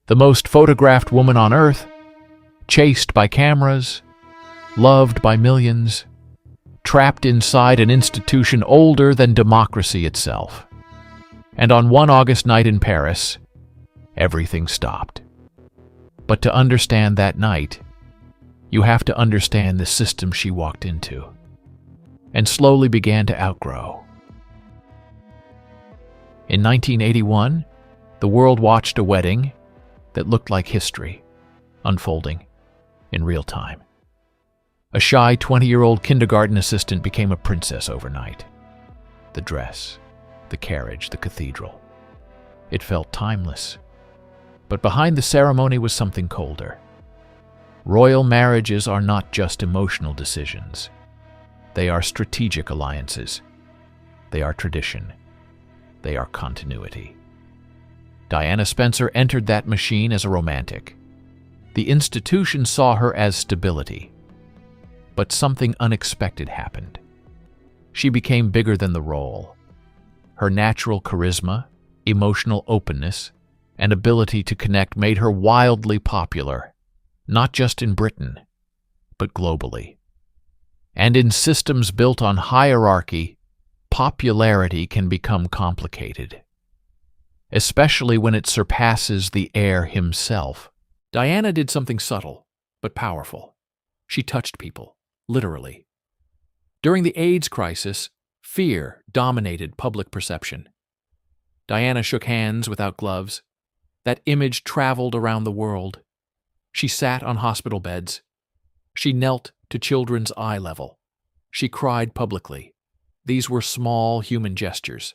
The most photographed woman on earth, chased by cameras, loved by millions, trapped inside an institution older than democracy itself. And on one August night in Paris, everything stopped. But to understand that night, you have to understand the system she walked into and slowly began to outgrow. In 1981, the world watched a wedding that looked like history unfolding in real time. A shy 20-year-old kindergarten assistant became a princess overnight. The dress, the carriage, the cathedral. It felt timeless. But behind the ceremony was something colder. Royal marriages are not just emotional decisions. They are strategic alliances. They are tradition. They are continuity. Diana Spencer entered that machine as a romantic. The institution saw her as stability. But something unexpected happened. She became bigger than the role. Her natural charisma, emotional openness, and ability to connect made her wildly popular, not just in Britain, but globally. And in systems built on hierarchy, popularity can become complicated, especially when it surpasses the heir himself. Diana did something subtle, but powerful. She touched people, literally. During the AIDS crisis, fear dominated public perception. Diana shook hands without gloves. That image traveled around the world. She sat on hospital beds. She knelt to children's eye level. She cried publicly. These were small human gestures.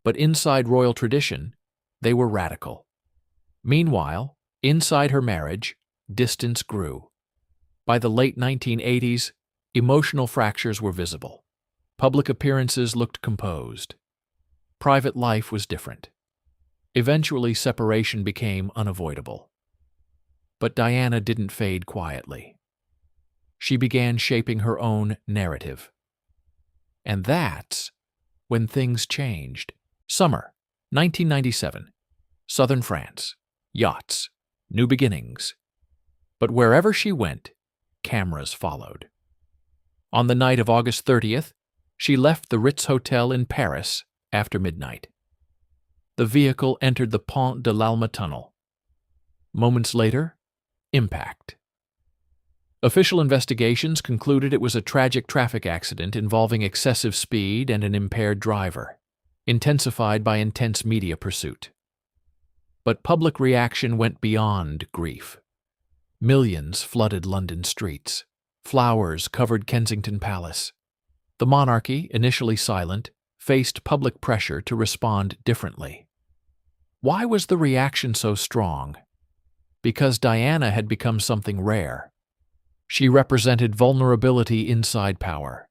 But inside royal tradition, they were radical. Meanwhile, inside her marriage, distance grew. By the late 1980s, emotional fractures were visible. Public appearances looked composed. Private life was different. Eventually, separation became unavoidable. But Diana didn't fade quietly. She began shaping her own narrative. And that's when things changed. Summer, 1997. Southern France. Yachts. New beginnings. But wherever she went, cameras followed. On the night of August 30th, she left the Ritz Hotel in Paris after midnight. The vehicle entered the Pont de l'Alma tunnel. Moments later, impact. Official investigations concluded it was a tragic traffic accident involving excessive speed and an impaired driver, intensified by intense media pursuit. But public reaction went beyond grief. Millions flooded London streets. Flowers covered Kensington Palace. The monarchy, initially silent, faced public pressure to respond differently. Why was the reaction so strong? Because Diana had become something rare. She represented vulnerability inside power.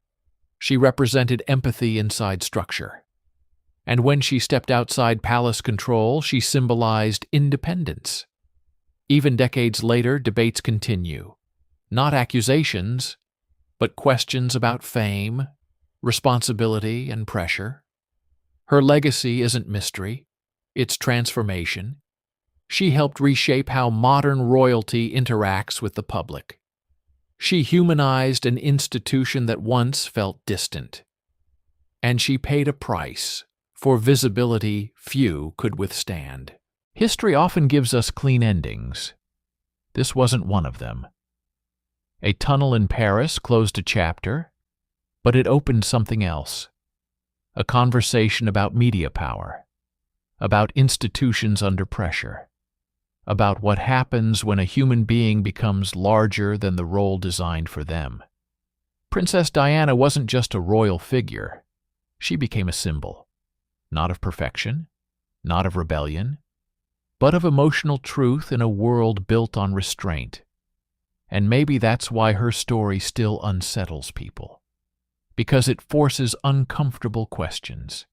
She represented empathy inside structure. And when she stepped outside palace control, she symbolized independence. Even decades later, debates continue. Not accusations, but questions about fame, responsibility, and pressure. Her legacy isn't mystery, it's transformation. She helped reshape how modern royalty interacts with the public. She humanized an institution that once felt distant. And she paid a price for visibility few could withstand. History often gives us clean endings. This wasn't one of them. A tunnel in Paris closed a chapter, but it opened something else. A conversation about media power, about institutions under pressure, about what happens when a human being becomes larger than the role designed for them. Princess Diana wasn't just a royal figure. She became a symbol, not of perfection, not of rebellion, but of emotional truth in a world built on restraint. And maybe that's why her story still unsettles people, because it forces uncomfortable questions.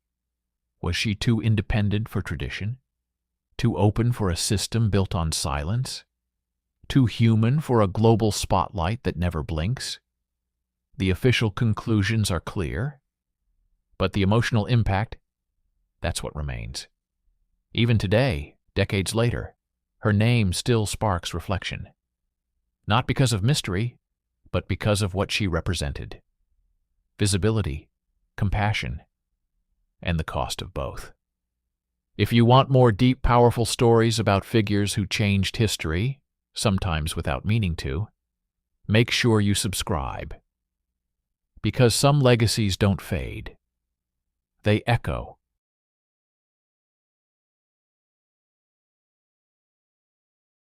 Was she too independent for tradition? Too open for a system built on silence? Too human for a global spotlight that never blinks? The official conclusions are clear, but the emotional impact, that's what remains. Even today, decades later, her name still sparks reflection. Not because of mystery, but because of what she represented: visibility, compassion, and the cost of both. If you want more deep, powerful stories about figures who changed history, sometimes without meaning to, make sure you subscribe. Because some legacies don't fade. They echo